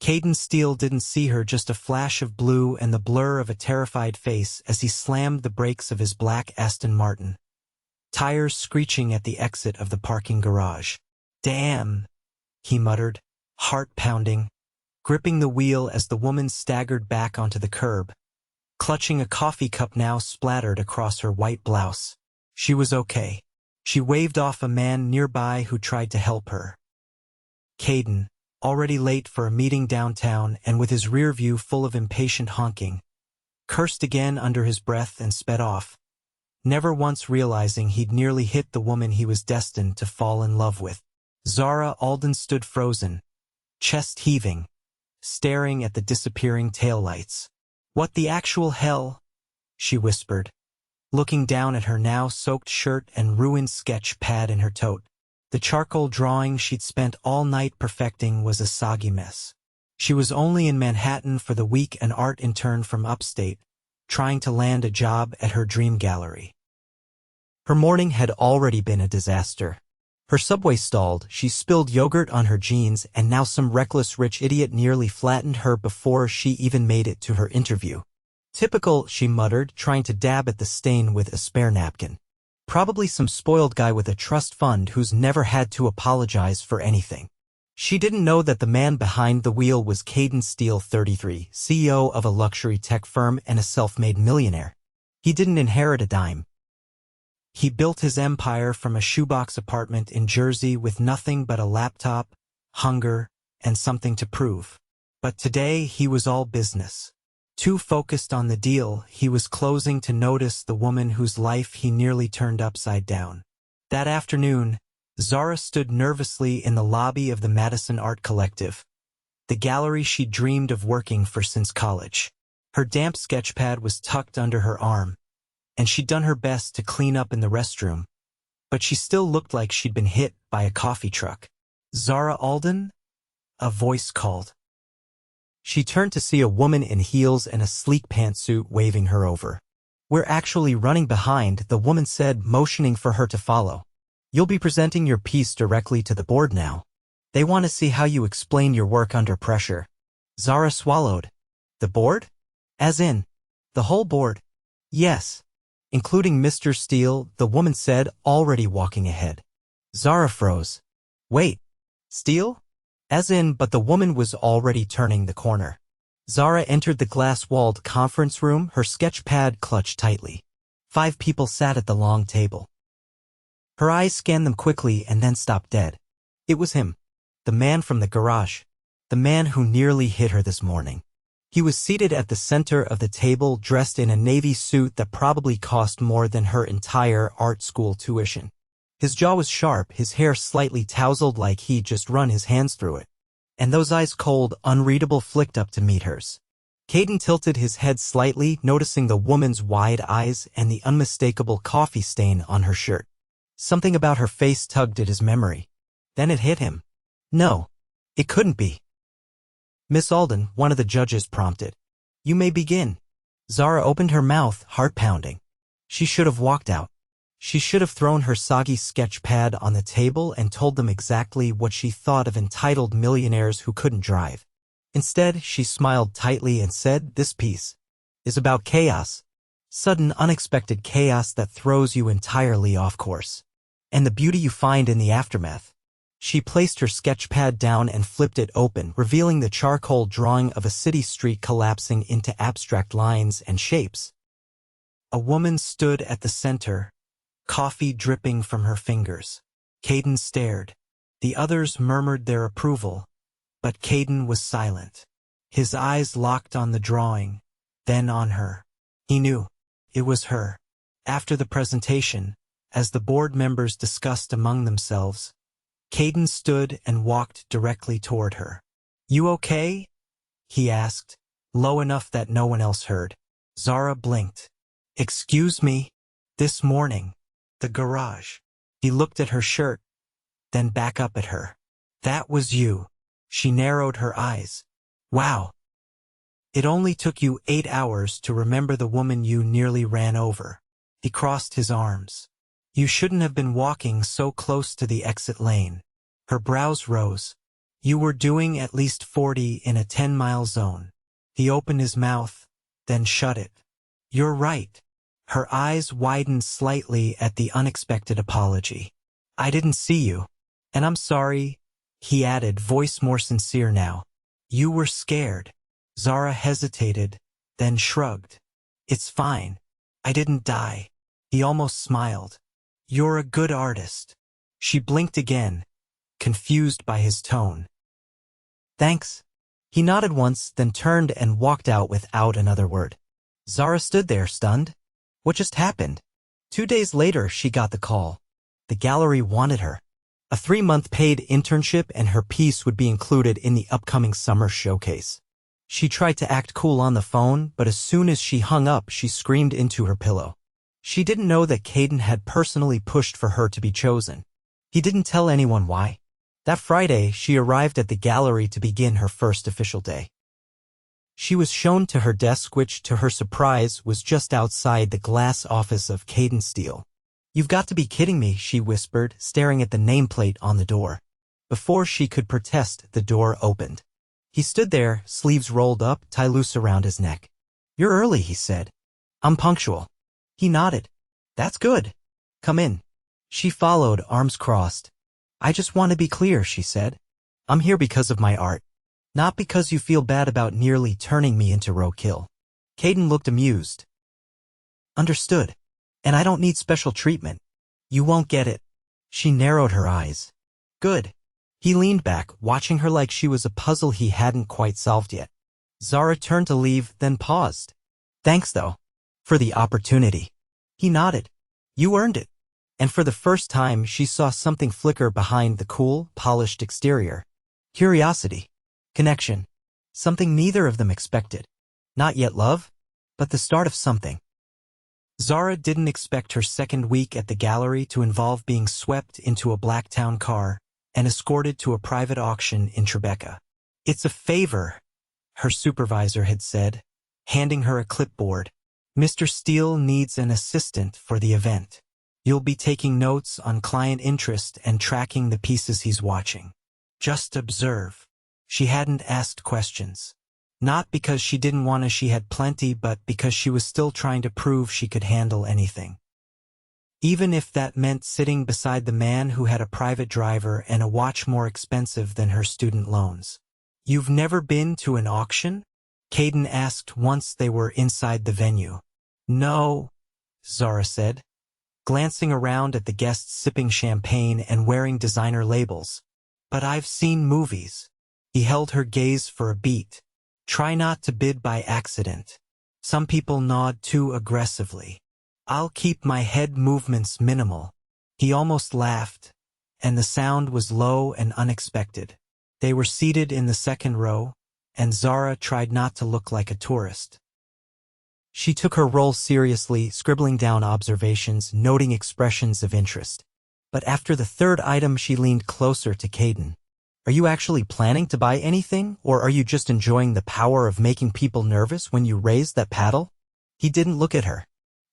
Cayden Steele didn't see her, just a flash of blue and the blur of a terrified face as he slammed the brakes of his black Aston Martin, tires screeching at the exit of the parking garage. "Damn," he muttered, heart pounding, gripping the wheel as the woman staggered back onto the curb, clutching a coffee cup now splattered across her white blouse. She was okay. She waved off a man nearby who tried to help her. Cayden, already late for a meeting downtown and with his rear view full of impatient honking, cursed again under his breath and sped off, never once realizing he'd nearly hit the woman he was destined to fall in love with. Zara Alden stood frozen, chest heaving, staring at the disappearing taillights. "What the actual hell?" she whispered, looking down at her now soaked shirt and ruined sketch pad in her tote. The charcoal drawing she'd spent all night perfecting was a soggy mess. She was only in Manhattan for the week, an art intern from upstate, trying to land a job at her dream gallery. Her morning had already been a disaster. Her subway stalled, she spilled yogurt on her jeans, and now some reckless rich idiot nearly flattened her before she even made it to her interview. "Typical," she muttered, trying to dab at the stain with a spare napkin. "Probably some spoiled guy with a trust fund who's never had to apologize for anything." She didn't know that the man behind the wheel was Cayden Steele, 33, CEO of a luxury tech firm and a self-made millionaire. He didn't inherit a dime. He built his empire from a shoebox apartment in Jersey with nothing but a laptop, hunger, and something to prove. But today he was all business. Too focused on the deal he was closing to notice the woman whose life he nearly turned upside down. That afternoon, Zara stood nervously in the lobby of the Madison Art Collective, the gallery she'd dreamed of working for since college. Her damp sketchpad was tucked under her arm, and she'd done her best to clean up in the restroom, but she still looked like she'd been hit by a coffee truck. "Zara Alden?" a voice called. She turned to see a woman in heels and a sleek pantsuit waving her over. "We're actually running behind," the woman said, motioning for her to follow. "You'll be presenting your piece directly to the board now. They want to see how you explain your work under pressure." Zara swallowed. "The board? As in, the whole board?" "Yes, including Mr. Steele," the woman said, already walking ahead. Zara froze. "Wait, Steele? As in," but the woman was already turning the corner. Zara entered the glass-walled conference room, her sketch pad clutched tightly. 5 people sat at the long table. Her eyes scanned them quickly and then stopped dead. It was him, the man from the garage, the man who nearly hit her this morning. He was seated at the center of the table, dressed in a navy suit that probably cost more than her entire art school tuition. His jaw was sharp, his hair slightly tousled like he'd just run his hands through it, and those eyes cold, unreadable, flicked up to meet hers. Cayden tilted his head slightly, noticing the woman's wide eyes and the unmistakable coffee stain on her shirt. Something about her face tugged at his memory. Then it hit him. No, it couldn't be. "Miss Alden," one of the judges prompted. "You may begin." Zara opened her mouth, heart pounding. She should have walked out. She should have thrown her soggy sketch pad on the table and told them exactly what she thought of entitled millionaires who couldn't drive. Instead, she smiled tightly and said, "This piece is about chaos. Sudden, unexpected chaos that throws you entirely off course. And the beauty you find in the aftermath." She placed her sketch pad down and flipped it open, revealing the charcoal drawing of a city street collapsing into abstract lines and shapes. A woman stood at the center, coffee dripping from her fingers. Cayden stared. The others murmured their approval, but Cayden was silent. His eyes locked on the drawing, then on her. He knew. It was her. After the presentation, as the board members discussed among themselves, Cayden stood and walked directly toward her. "You okay?" he asked, low enough that no one else heard. Zara blinked. "Excuse me? This morning. The garage." He looked at her shirt, then back up at her. "That was you." She narrowed her eyes. "Wow. It only took you 8 hours to remember the woman you nearly ran over." He crossed his arms. "You shouldn't have been walking so close to the exit lane." Her brows rose. You were doing at least 40 in a 10-mile zone. He opened his mouth, then shut it. You're right. Her eyes widened slightly at the unexpected apology. I didn't see you. And I'm sorry, he added, voice more sincere now. You were scared. Zara hesitated, then shrugged. It's fine. I didn't die. He almost smiled. You're a good artist. She blinked again, confused by his tone. Thanks. He nodded once, then turned and walked out without another word. Zara stood there, stunned. What just happened? 2 days later, she got the call. The gallery wanted her. A 3-month paid internship and her piece would be included in the upcoming summer showcase. She tried to act cool on the phone, but as soon as she hung up, she screamed into her pillow. She didn't know that Cayden had personally pushed for her to be chosen. He didn't tell anyone why. That Friday, she arrived at the gallery to begin her first official day. She was shown to her desk, which, to her surprise, was just outside the glass office of Cayden Steele. You've got to be kidding me, she whispered, staring at the nameplate on the door. Before she could protest, the door opened. He stood there, sleeves rolled up, tie loose around his neck. You're early, he said. I'm punctual. He nodded. That's good. Come in. She followed, arms crossed. I just want to be clear, she said. I'm here because of my art. Not because you feel bad about nearly turning me into roadkill. Cayden looked amused. Understood. And I don't need special treatment. You won't get it. She narrowed her eyes. Good. He leaned back, watching her like she was a puzzle he hadn't quite solved yet. Zara turned to leave, then paused. Thanks, though. For the opportunity. He nodded. You earned it. And for the first time, she saw something flicker behind the cool, polished exterior. Curiosity. Connection. Something neither of them expected. Not yet love, but the start of something. Zara didn't expect her second week at the gallery to involve being swept into a Blacktown car and escorted to a private auction in Tribeca. It's a favor, her supervisor had said, handing her a clipboard. Mr. Steele needs an assistant for the event. You'll be taking notes on client interest and tracking the pieces he's watching. Just observe. She hadn't asked questions. Not because she didn't want to, she had plenty, but because she was still trying to prove she could handle anything. Even if that meant sitting beside the man who had a private driver and a watch more expensive than her student loans. You've never been to an auction? Cayden asked once they were inside the venue. No, Zara said, glancing around at the guests sipping champagne and wearing designer labels. But I've seen movies. He held her gaze for a beat. Try not to bid by accident. Some people nod too aggressively. I'll keep my head movements minimal. He almost laughed, and the sound was low and unexpected. They were seated in the second row, and Zara tried not to look like a tourist. She took her role seriously, scribbling down observations, noting expressions of interest. But after the third item, she leaned closer to Cayden. Are you actually planning to buy anything, or are you just enjoying the power of making people nervous when you raise that paddle? He didn't look at her.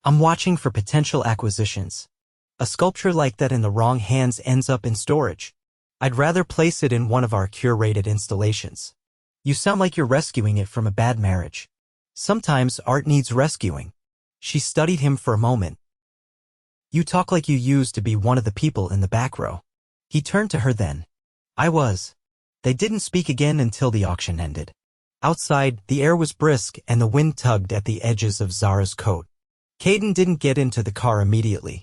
I'm watching for potential acquisitions. A sculpture like that in the wrong hands ends up in storage. I'd rather place it in one of our curated installations. You sound like you're rescuing it from a bad marriage. Sometimes art needs rescuing. She studied him for a moment. You talk like you used to be one of the people in the back row. He turned to her then. I was. They didn't speak again until the auction ended. Outside, the air was brisk and the wind tugged at the edges of Zara's coat. Cayden didn't get into the car immediately.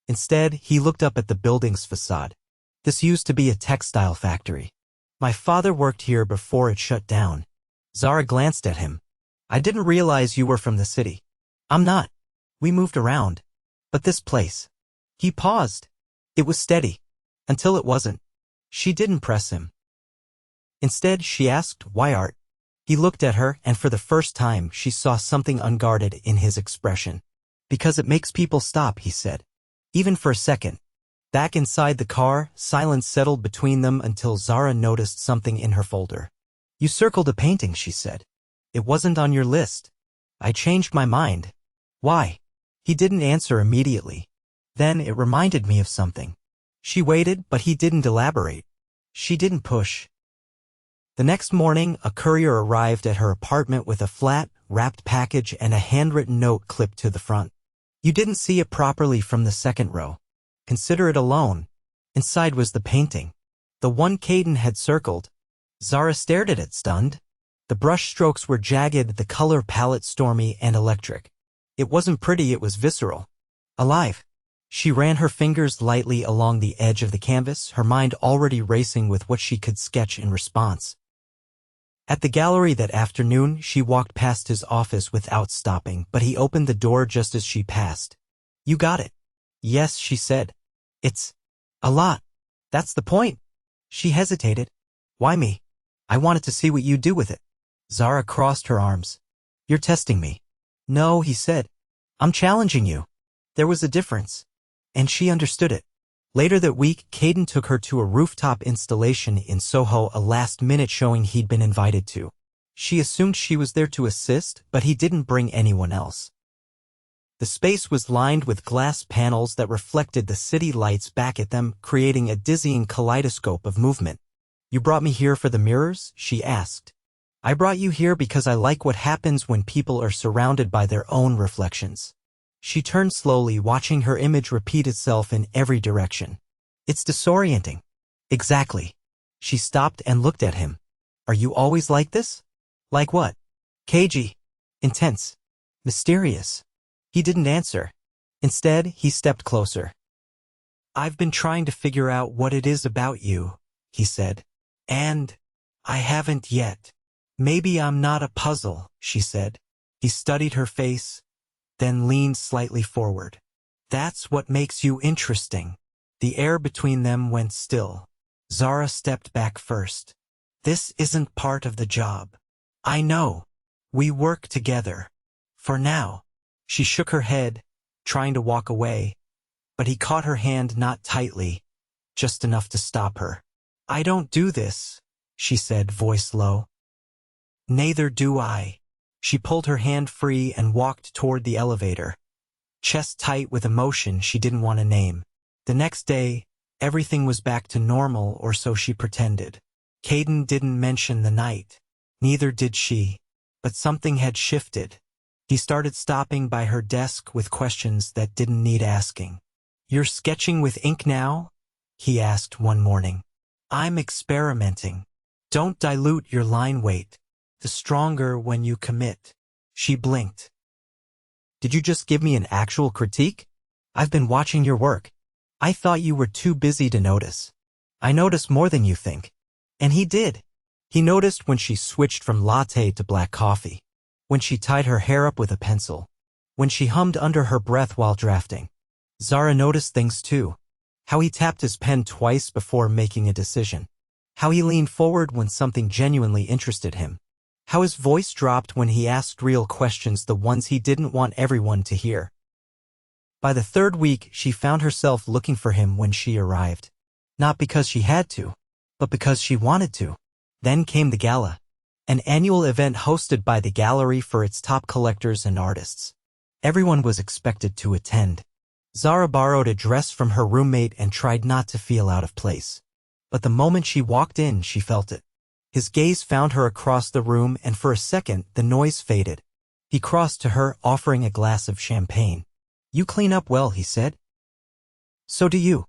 Instead, he looked up at the building's facade. This used to be a textile factory. My father worked here before it shut down. Zara glanced at him. I didn't realize you were from the city. I'm not. We moved around. But this place. He paused. It was steady. Until it wasn't. She didn't press him. Instead, she asked, why art? He looked at her, and for the first time, she saw something unguarded in his expression. Because it makes people stop, he said. Even for a second. Back inside the car, silence settled between them until Zara noticed something in her folder. You circled a painting, she said. It wasn't on your list. I changed my mind. Why? He didn't answer immediately. Then it reminded me of something. She waited, but he didn't elaborate. She didn't push. The next morning, a courier arrived at her apartment with a flat, wrapped package and a handwritten note clipped to the front. You didn't see it properly from the second row. Consider it a loan. Inside was the painting. The one Cayden had circled. Zara stared at it, stunned. The brush strokes were jagged, the color palette stormy and electric. It wasn't pretty, it was visceral. Alive. She ran her fingers lightly along the edge of the canvas, her mind already racing with what she could sketch in response. At the gallery that afternoon, she walked past his office without stopping, but he opened the door just as she passed. You got it. Yes, she said. It's a lot. That's the point. She hesitated. Why me? I wanted to see what you do with it. Zara crossed her arms. You're testing me. No, he said. I'm challenging you. There was a difference. And she understood it. Later that week, Cayden took her to a rooftop installation in Soho, a last-minute showing he'd been invited to. She assumed she was there to assist, but he didn't bring anyone else. The space was lined with glass panels that reflected the city lights back at them, creating a dizzying kaleidoscope of movement. You brought me here for the mirrors? She asked. I brought you here because I like what happens when people are surrounded by their own reflections. She turned slowly, watching her image repeat itself in every direction. It's disorienting. Exactly. She stopped and looked at him. Are you always like this? Like what? Cagey. Intense. Mysterious. He didn't answer. Instead, he stepped closer. I've been trying to figure out what it is about you, he said. And I haven't yet. Maybe I'm not a puzzle, she said. He studied her face, then leaned slightly forward. That's what makes you interesting. The air between them went still. Zara stepped back first. This isn't part of the job. I know. We work together. For now. She shook her head, trying to walk away, but he caught her hand not tightly, just enough to stop her. I don't do this, she said, voice low. Neither do I. She pulled her hand free and walked toward the elevator, chest tight with emotion she didn't want to name. The next day, everything was back to normal, or so she pretended. Cayden didn't mention the night. Neither did she. But something had shifted. He started stopping by her desk with questions that didn't need asking. You're sketching with ink now? He asked one morning. I'm experimenting. Don't dilute your line weight. The stronger when you commit. She blinked. Did you just give me an actual critique? I've been watching your work. I thought you were too busy to notice. I notice more than you think. And he did. He noticed when she switched from latte to black coffee. When she tied her hair up with a pencil. When she hummed under her breath while drafting. Zara noticed things too. How he tapped his pen twice before making a decision. How he leaned forward when something genuinely interested him. How his voice dropped when he asked real questions, the ones he didn't want everyone to hear. By the third week, she found herself looking for him when she arrived. Not because she had to, but because she wanted to. Then came the gala. An annual event hosted by the gallery for its top collectors and artists. Everyone was expected to attend. Zara borrowed a dress from her roommate and tried not to feel out of place. But the moment she walked in, she felt it. His gaze found her across the room, and for a second, the noise faded. He crossed to her, offering a glass of champagne. You clean up well, he said. So do you.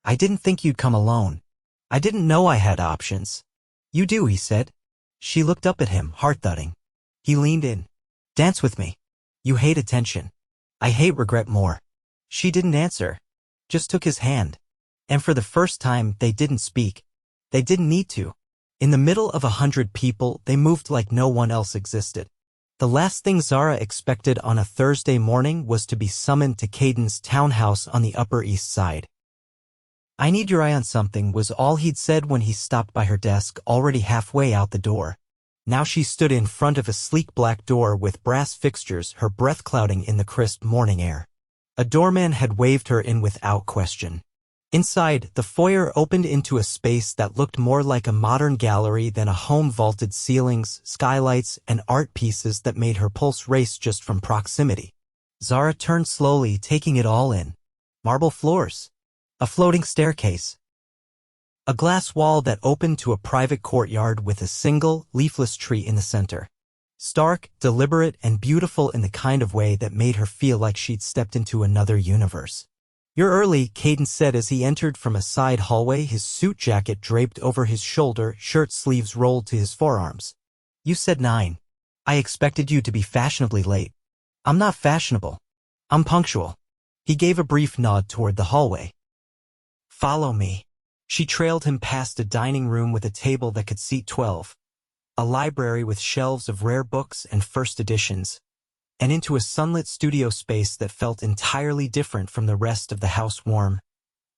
I didn't think you'd come alone. I didn't know I had options. You do, he said. She looked up at him, heart-thudding. He leaned in. Dance with me. You hate attention. I hate regret more. She didn't answer, just took his hand. And for the first time, they didn't speak. They didn't need to. In the middle of 100 people, they moved like no one else existed. The last thing Zara expected on a Thursday morning was to be summoned to Cayden's townhouse on the Upper East Side. I need your eye on something was all he'd said when he stopped by her desk, already halfway out the door. Now she stood in front of a sleek black door with brass fixtures, her breath clouding in the crisp morning air. A doorman had waved her in without question. Inside, the foyer opened into a space that looked more like a modern gallery than a home. Vaulted ceilings, skylights, and art pieces that made her pulse race just from proximity. Zara turned slowly, taking it all in. Marble floors. A floating staircase. A glass wall that opened to a private courtyard with a single, leafless tree in the center. Stark, deliberate, and beautiful in the kind of way that made her feel like she'd stepped into another universe. "You're early," Cayden said as he entered from a side hallway, his suit jacket draped over his shoulder, shirt sleeves rolled to his forearms. "You said 9. I expected you to be fashionably late." "I'm not fashionable. I'm punctual." He gave a brief nod toward the hallway. "Follow me." She trailed him past a dining room with a table that could seat 12, a library with shelves of rare books and first editions, and into a sunlit studio space that felt entirely different from the rest of the house, warm,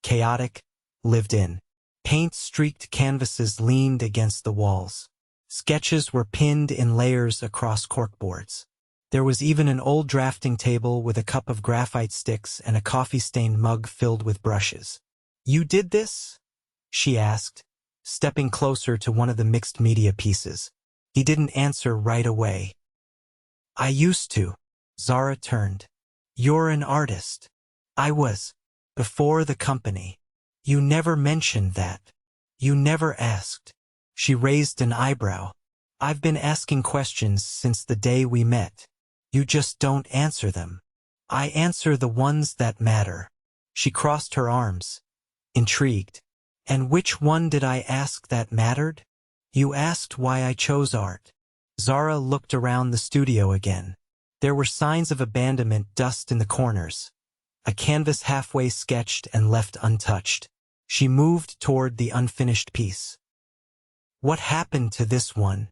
chaotic, lived in. Paint-streaked canvases leaned against the walls. Sketches were pinned in layers across corkboards. There was even an old drafting table with a cup of graphite sticks and a coffee-stained mug filled with brushes. "You did this?" she asked, stepping closer to one of the mixed media pieces. He didn't answer right away. "I used to." Zara turned. "You're an artist." "I was. Before the company." "You never mentioned that. You never asked." She raised an eyebrow. "I've been asking questions since the day we met. You just don't answer them." "I answer the ones that matter." She crossed her arms, intrigued. "And which one did I ask that mattered?" "You asked why I chose art." Zara looked around the studio again. There were signs of abandonment, dust in the corners. A canvas halfway sketched and left untouched. She moved toward the unfinished piece. "What happened to this one?"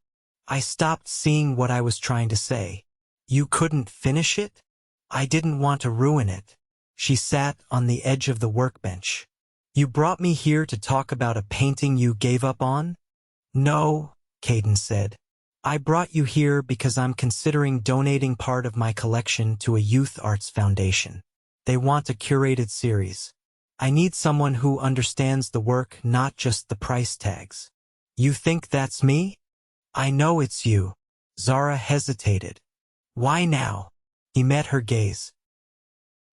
"I stopped seeing what I was trying to say." "You couldn't finish it?" "I didn't want to ruin it." She sat on the edge of the workbench. "You brought me here to talk about a painting you gave up on?" "No," Cayden said. "I brought you here because I'm considering donating part of my collection to a youth arts foundation. They want a curated series. I need someone who understands the work, not just the price tags." "You think that's me?" "I know it's you." Zara hesitated. "Why now?" He met her gaze.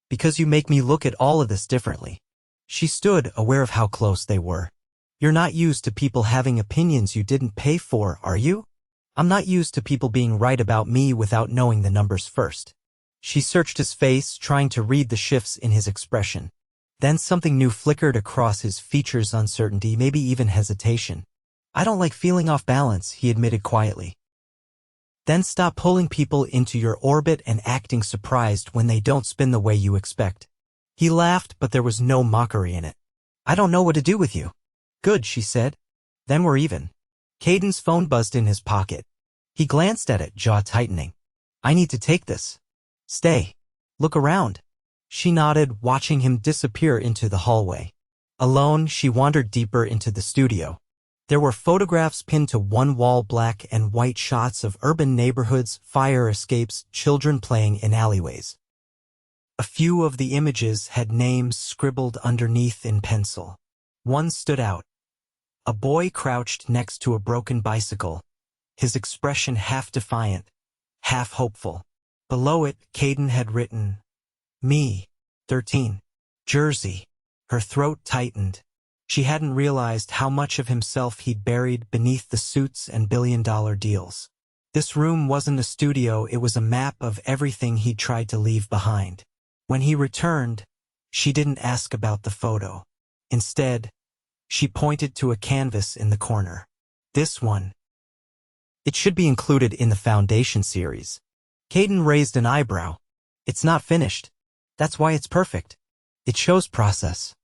"Because you make me look at all of this differently." She stood, aware of how close they were. "You're not used to people having opinions you didn't pay for, are you?" "I'm not used to people being right about me without knowing the numbers first." She searched his face, trying to read the shifts in his expression. Then something new flickered across his features, uncertainty, maybe even hesitation. "I don't like feeling off balance," he admitted quietly. "Then stop pulling people into your orbit and acting surprised when they don't spin the way you expect." He laughed, but there was no mockery in it. "I don't know what to do with you." "Good," she said. "Then we're even." Cayden's phone buzzed in his pocket. He glanced at it, jaw tightening. "I need to take this." "Stay. Look around." She nodded, watching him disappear into the hallway. Alone, she wandered deeper into the studio. There were photographs pinned to one wall, black and white shots of urban neighborhoods, fire escapes, children playing in alleyways. A few of the images had names scribbled underneath in pencil. One stood out. A boy crouched next to a broken bicycle, his expression half defiant, half hopeful. Below it, Cayden had written, "Me, 13, Jersey." Her throat tightened. She hadn't realized how much of himself he'd buried beneath the suits and billion-dollar deals. This room wasn't a studio, it was a map of everything he'd tried to leave behind. When he returned, she didn't ask about the photo. Instead, she pointed to a canvas in the corner. "This one. It should be included in the foundation series." Cayden raised an eyebrow. "It's not finished. That's why it's perfect. It shows process.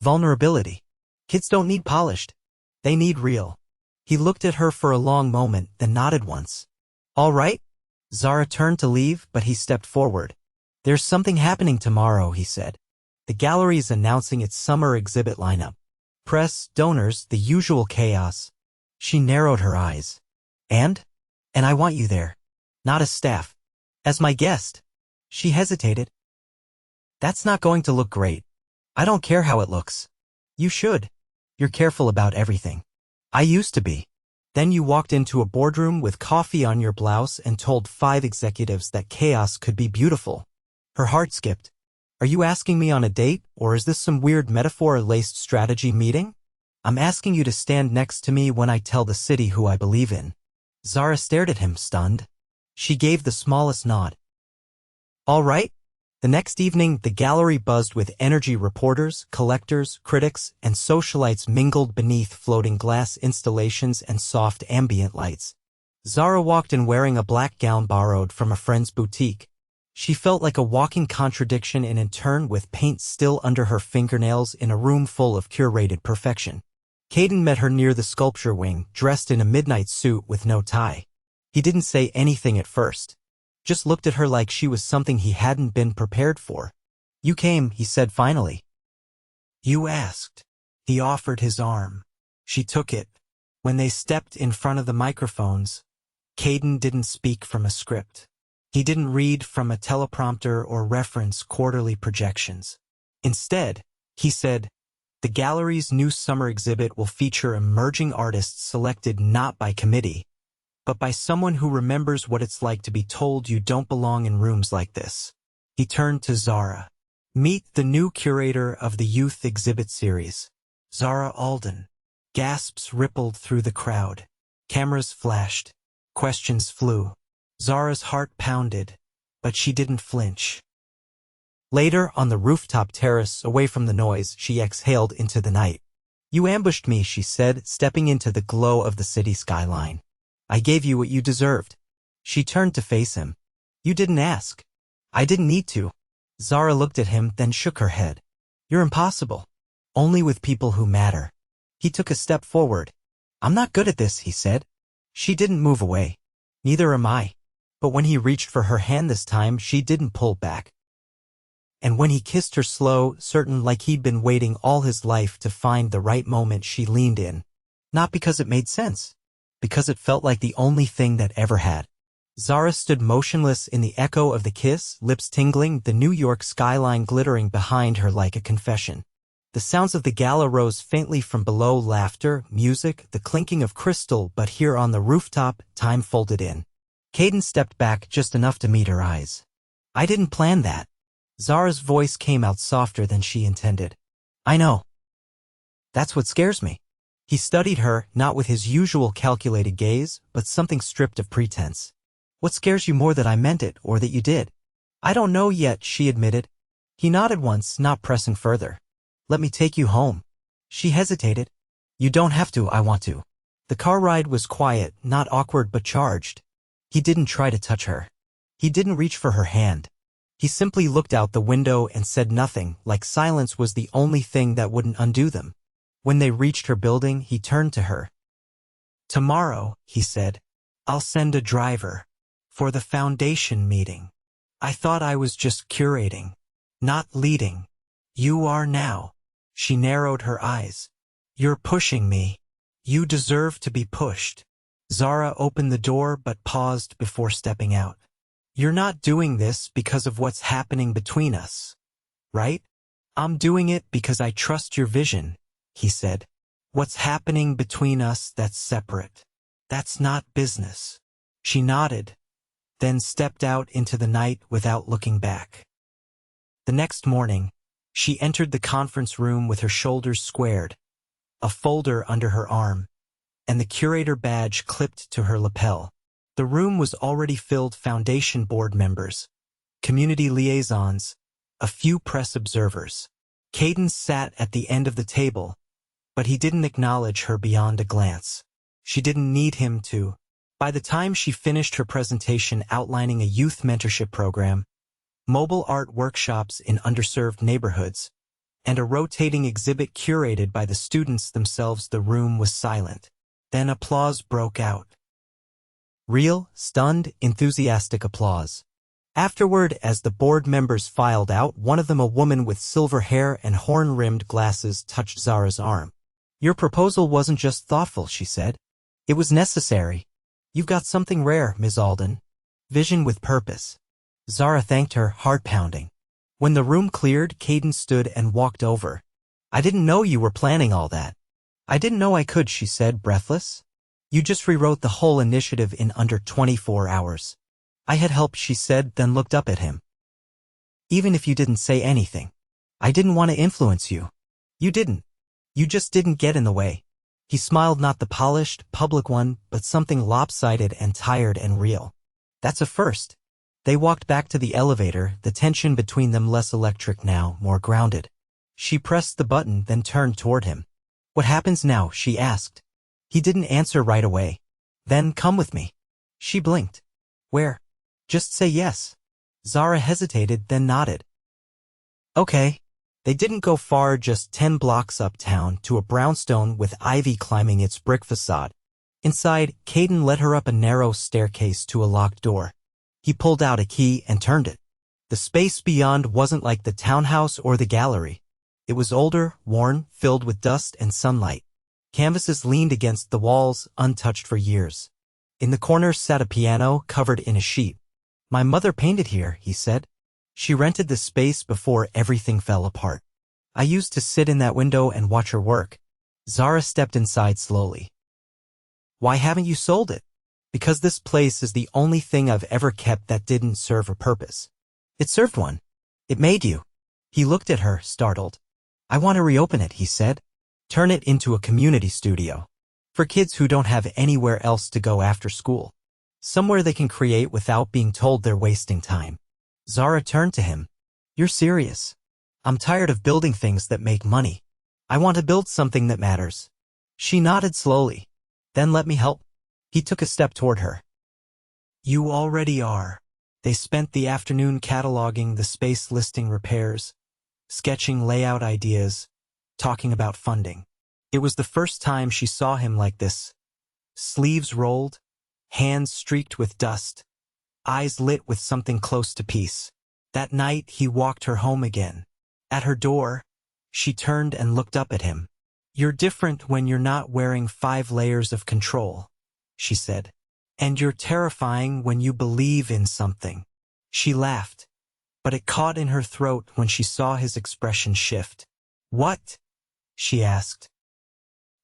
Vulnerability. Kids don't need polished. They need real." He looked at her for a long moment, then nodded once. "All right?" Zara turned to leave, but he stepped forward. "There's something happening tomorrow," he said. "The gallery is announcing its summer exhibit lineup. Press, donors, the usual chaos." She narrowed her eyes. And I want you there. Not as staff. As my guest." She hesitated. "That's not going to look great." "I don't care how it looks." "You should. You're careful about everything." "I used to be." "Then you walked into a boardroom with coffee on your blouse and told 5 executives that chaos could be beautiful." Her heart skipped. "Are you asking me on a date, or is this some weird metaphor-laced strategy meeting?" I'm asking you to stand next to me when I tell the city who I believe in. Zara stared at him, stunned. She gave the smallest nod. All right. The next evening, the gallery buzzed with energy reporters, collectors, critics, and socialites mingled beneath floating glass installations and soft ambient lights. Zara walked in wearing a black gown borrowed from a friend's boutique. She felt like a walking contradiction in intern with paint still under her fingernails in a room full of curated perfection. Cayden met her near the sculpture wing, dressed in a midnight suit with no tie. He didn't say anything at first. Just looked at her like she was something he hadn't been prepared for. You came, he said finally. You asked. He offered his arm. She took it. When they stepped in front of the microphones, Cayden didn't speak from a script. He didn't read from a teleprompter or reference quarterly projections. Instead, he said, the gallery's new summer exhibit will feature emerging artists selected not by committee, but by someone who remembers what it's like to be told you don't belong in rooms like this. He turned to Zara. Meet the new curator of the youth exhibit series, Zara Alden. Gasps rippled through the crowd. Cameras flashed. Questions flew. Zara's heart pounded, but she didn't flinch. Later, on the rooftop terrace, away from the noise, she exhaled into the night. You ambushed me, she said, stepping into the glow of the city skyline. I gave you what you deserved. She turned to face him. You didn't ask. I didn't need to. Zara looked at him, then shook her head. You're impossible. Only with people who matter. He took a step forward. I'm not good at this, he said. She didn't move away. Neither am I. But when he reached for her hand this time, she didn't pull back. And when he kissed her slow, certain like he'd been waiting all his life to find the right moment, she leaned in. Not because it made sense. Because it felt like the only thing that ever had. Zara stood motionless in the echo of the kiss, lips tingling, the New York skyline glittering behind her like a confession. The sounds of the gala rose faintly from below, laughter, music, the clinking of crystal, but here on the rooftop, time folded in. Cayden stepped back just enough to meet her eyes. I didn't plan that. Zara's voice came out softer than she intended. I know. That's what scares me. He studied her, not with his usual calculated gaze, but something stripped of pretense. What scares you more, that I meant it, or that you did? I don't know yet, she admitted. He nodded once, not pressing further. Let me take you home. She hesitated. You don't have to, I want to. The car ride was quiet, not awkward but charged. He didn't try to touch her. He didn't reach for her hand. He simply looked out the window and said nothing, like silence was the only thing that wouldn't undo them. When they reached her building, he turned to her. Tomorrow, he said, I'll send a driver. For the foundation meeting. I thought I was just curating. Not leading. You are now. She narrowed her eyes. You're pushing me. You deserve to be pushed. Zara opened the door but paused before stepping out. You're not doing this because of what's happening between us, right? I'm doing it because I trust your vision, he said. What's happening between us, that's separate. That's not business. She nodded, then stepped out into the night without looking back. The next morning, she entered the conference room with her shoulders squared, a folder under her arm, and the curator badge clipped to her lapel. The room was already filled foundation board members, community liaisons, a few press observers. Cayden sat at the end of the table, but he didn't acknowledge her beyond a glance. She didn't need him to. By the time she finished her presentation outlining a youth mentorship program, mobile art workshops in underserved neighborhoods, and a rotating exhibit curated by the students themselves, the room was silent. Then applause broke out. Real, stunned, enthusiastic applause. Afterward, as the board members filed out, one of them, a woman with silver hair and horn-rimmed glasses, touched Zara's arm. Your proposal wasn't just thoughtful, she said. It was necessary. You've got something rare, Ms. Alden. Vision with purpose. Zara thanked her, heart pounding. When the room cleared, Cayden stood and walked over. I didn't know you were planning all that. I didn't know I could, she said, breathless. You just rewrote the whole initiative in under 24 hours. I had helped, she said, then looked up at him. Even if you didn't say anything. I didn't want to influence you. You didn't. You just didn't get in the way. He smiled, not the polished, public one, but something lopsided and tired and real. That's a first. They walked back to the elevator, the tension between them less electric now, more grounded. She pressed the button, then turned toward him. What happens now? She asked. He didn't answer right away. Then come with me. She blinked. Where? Just say yes. Zara hesitated, then nodded. Okay. They didn't go far, just 10 blocks uptown to a brownstone with ivy climbing its brick facade. Inside, Cayden led her up a narrow staircase to a locked door. He pulled out a key and turned it. The space beyond wasn't like the townhouse or the gallery. It was older, worn, filled with dust and sunlight. Canvases leaned against the walls, untouched for years. In the corner sat a piano covered in a sheet. My mother painted here, he said. She rented the space before everything fell apart. I used to sit in that window and watch her work. Zara stepped inside slowly. Why haven't you sold it? Because this place is the only thing I've ever kept that didn't serve a purpose. It served one. It made you. He looked at her, startled. I want to reopen it, he said. Turn it into a community studio. For kids who don't have anywhere else to go after school. Somewhere they can create without being told they're wasting time. Zara turned to him. You're serious. I'm tired of building things that make money. I want to build something that matters. She nodded slowly. Then let me help. He took a step toward her. You already are. They spent the afternoon cataloging the space, listing repairs, sketching layout ideas, talking about funding. It was the first time she saw him like this. Sleeves rolled, hands streaked with dust, eyes lit with something close to peace. That night he walked her home again. At her door, she turned and looked up at him. You're different when you're not wearing 5 layers of control, she said. And you're terrifying when you believe in something. She laughed, but it caught in her throat when she saw his expression shift. What? She asked.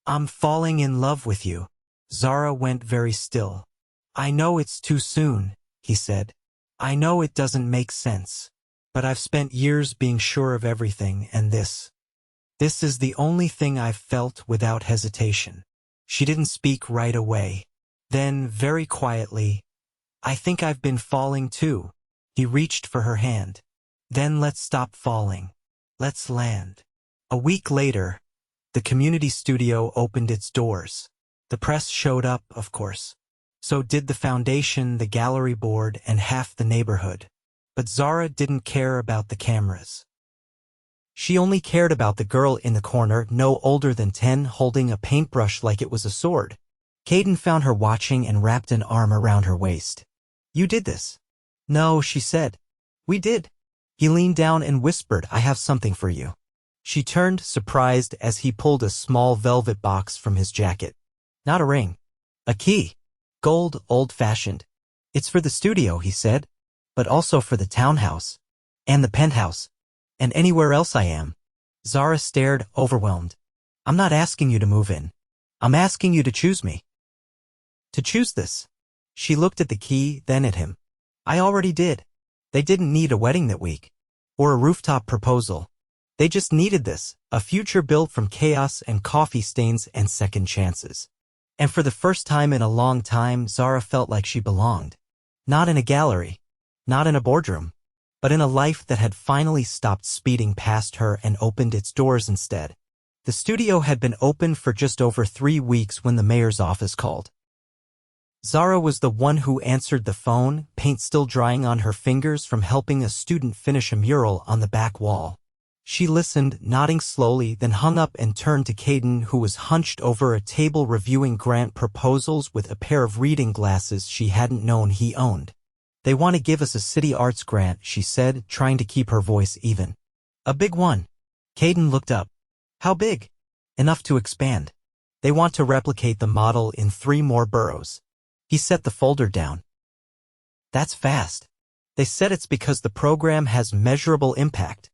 I'm falling in love with you. Zara went very still. I know it's too soon, he said. I know it doesn't make sense. But I've spent years being sure of everything, and this is the only thing I've felt without hesitation. She didn't speak right away. Then, very quietly, I think I've been falling too. He reached for her hand. Then let's stop falling. Let's land. A week later, the community studio opened its doors. The press showed up, of course. So did the foundation, the gallery board, and half the neighborhood. But Zara didn't care about the cameras. She only cared about the girl in the corner, no older than 10, holding a paintbrush like it was a sword. Cayden found her watching and wrapped an arm around her waist. You did this. No, she said. We did. He leaned down and whispered, I have something for you. She turned, surprised, as he pulled a small velvet box from his jacket. Not a ring. A key. Gold, old-fashioned. It's for the studio, he said, but also for the townhouse. And the penthouse. And anywhere else I am. Zara stared, overwhelmed. I'm not asking you to move in. I'm asking you to choose me. To choose this. She looked at the key, then at him. I already did. They didn't need a wedding that week. Or a rooftop proposal. They just needed this, a future built from chaos and coffee stains and second chances. And for the first time in a long time, Zara felt like she belonged. Not in a gallery. Not in a boardroom. But in a life that had finally stopped speeding past her and opened its doors instead. The studio had been open for just over 3 weeks when the mayor's office called. Zara was the one who answered the phone, paint still drying on her fingers from helping a student finish a mural on the back wall. She listened, nodding slowly, then hung up and turned to Cayden, who was hunched over a table reviewing grant proposals with a pair of reading glasses she hadn't known he owned. They want to give us a city arts grant, she said, trying to keep her voice even. A big one. Cayden looked up. How big? Enough to expand. They want to replicate the model in 3 more boroughs. He set the folder down. That's fast. They said it's because the program has measurable impact.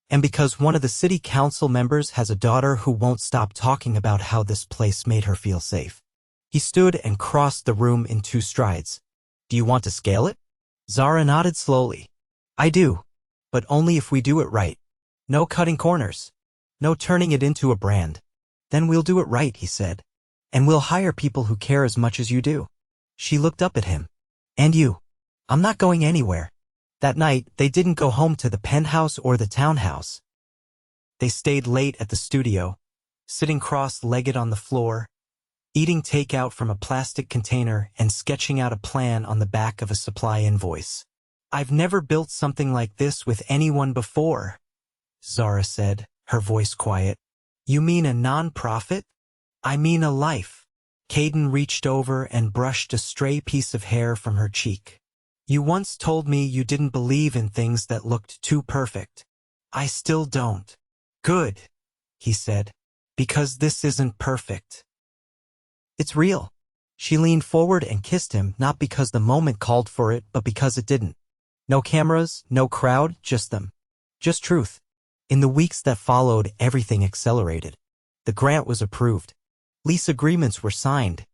And because one of the city council members has a daughter who won't stop talking about how this place made her feel safe. He stood and crossed the room in 2 strides. Do you want to scale it? Zara nodded slowly. I do. But only if we do it right. No cutting corners. No turning it into a brand. Then we'll do it right, he said. And we'll hire people who care as much as you do. She looked up at him. And you? I'm not going anywhere. That night, they didn't go home to the penthouse or the townhouse. They stayed late at the studio, sitting cross-legged on the floor, eating takeout from a plastic container and sketching out a plan on the back of a supply invoice. I've never built something like this with anyone before, Zara said, her voice quiet. You mean a non-profit? I mean a life. Cayden reached over and brushed a stray piece of hair from her cheek. You once told me you didn't believe in things that looked too perfect. I still don't. Good, he said, because this isn't perfect. It's real. She leaned forward and kissed him, not because the moment called for it, but because it didn't. No cameras, no crowd, just them. Just truth. In the weeks that followed, everything accelerated. The grant was approved. Lease agreements were signed.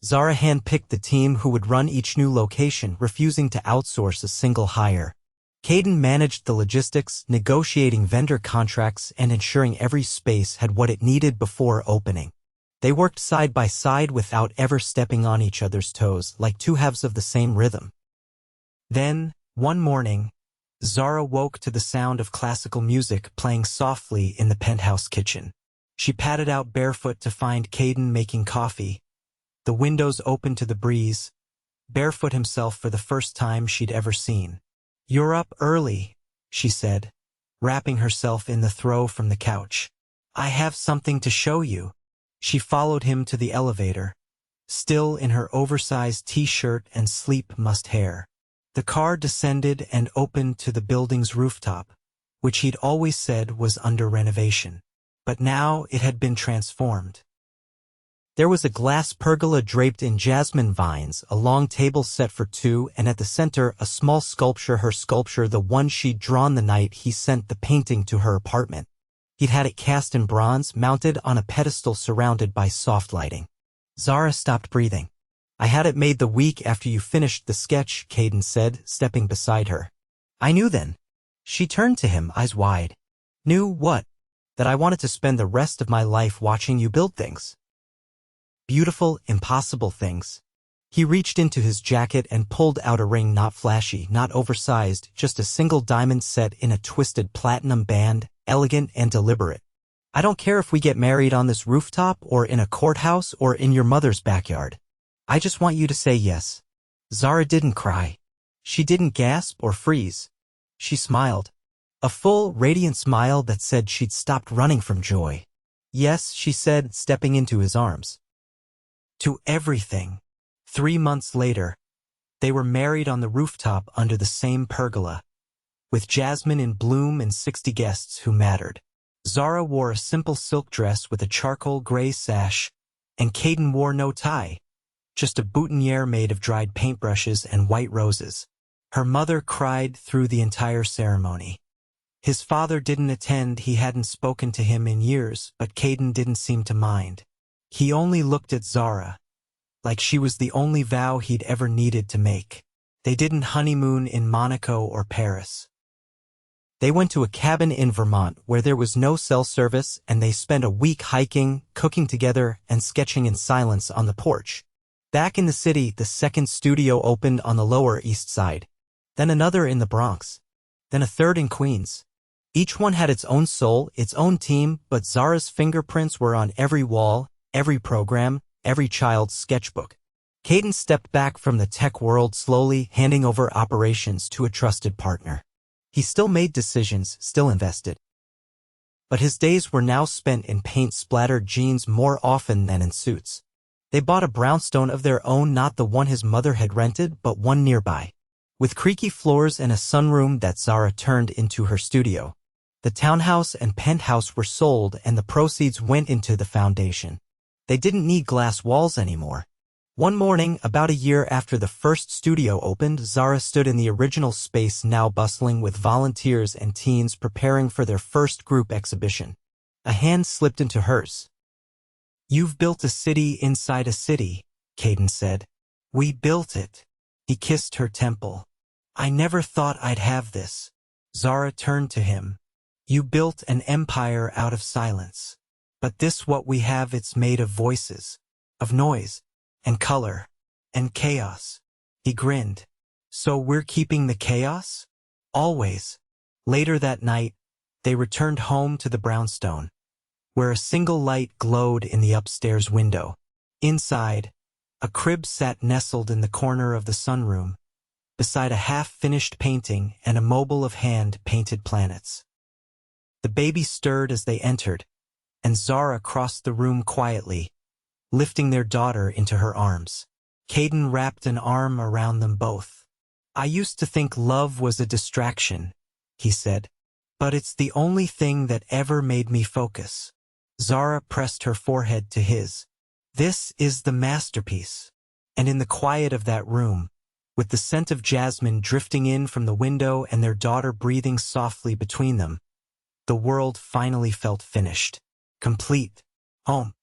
Zara handpicked the team who would run each new location, refusing to outsource a single hire. Cayden managed the logistics, negotiating vendor contracts and ensuring every space had what it needed before opening. They worked side by side without ever stepping on each other's toes, like two halves of the same rhythm. Then, one morning, Zara woke to the sound of classical music playing softly in the penthouse kitchen. She padded out barefoot to find Cayden making coffee, the windows open to the breeze, barefoot himself for the first time she'd ever seen. You're up early, she said, wrapping herself in the throw from the couch. I have something to show you. She followed him to the elevator, still in her oversized t-shirt and sleep-mussed hair. The car descended and opened to the building's rooftop, which he'd always said was under renovation. But now it had been transformed. There was a glass pergola draped in jasmine vines, a long table set for two, and at the center a small sculpture, her sculpture, the one she'd drawn the night he sent the painting to her apartment. He'd had it cast in bronze, mounted on a pedestal surrounded by soft lighting. Zara stopped breathing. I had it made the week after you finished the sketch, Cayden said, stepping beside her. I knew then. She turned to him, eyes wide. Knew what? That I wanted to spend the rest of my life watching you build things. Beautiful, impossible things. He reached into his jacket and pulled out a ring, not flashy, not oversized, just a single diamond set in a twisted platinum band, elegant and deliberate. I don't care if we get married on this rooftop or in a courthouse or in your mother's backyard. I just want you to say yes. Zara didn't cry. She didn't gasp or freeze. She smiled. A full, radiant smile that said she'd stopped running from joy. Yes, she said, stepping into his arms. To everything. 3 months later, they were married on the rooftop under the same pergola, with jasmine in bloom and 60 guests who mattered. Zara wore a simple silk dress with a charcoal gray sash, and Cayden wore no tie, just a boutonniere made of dried paintbrushes and white roses. Her mother cried through the entire ceremony. His father didn't attend, he hadn't spoken to him in years, but Cayden didn't seem to mind. He only looked at Zara, like she was the only vow he'd ever needed to make. They didn't honeymoon in Monaco or Paris. They went to a cabin in Vermont where there was no cell service, and they spent a week hiking, cooking together, and sketching in silence on the porch. Back in the city, the second studio opened on the Lower East Side, then another in the Bronx, then a third in Queens. Each one had its own soul, its own team, but Zara's fingerprints were on every wall, every program, every child's sketchbook. Cayden stepped back from the tech world, slowly handing over operations to a trusted partner. He still made decisions, still invested. But his days were now spent in paint-splattered jeans more often than in suits. They bought a brownstone of their own, not the one his mother had rented, but one nearby, with creaky floors and a sunroom that Zara turned into her studio. The townhouse and penthouse were sold, and the proceeds went into the foundation. They didn't need glass walls anymore. One morning, about a year after the first studio opened, Zara stood in the original space, now bustling with volunteers and teens preparing for their first group exhibition. A hand slipped into hers. You've built a city inside a city, Cayden said. We built it. He kissed her temple. I never thought I'd have this. Zara turned to him. You built an empire out of silence. But this what we have, it's made of voices, of noise, and color, and chaos. He grinned. So we're keeping the chaos? Always. Later that night, they returned home to the brownstone, where a single light glowed in the upstairs window. Inside, a crib sat nestled in the corner of the sunroom, beside a half-finished painting and a mobile of hand-painted planets. The baby stirred as they entered, and Zara crossed the room quietly, lifting their daughter into her arms. Cayden wrapped an arm around them both. I used to think love was a distraction, he said, but it's the only thing that ever made me focus. Zara pressed her forehead to his. This is the masterpiece. And in the quiet of that room, with the scent of jasmine drifting in from the window and their daughter breathing softly between them, the world finally felt finished, complete, home.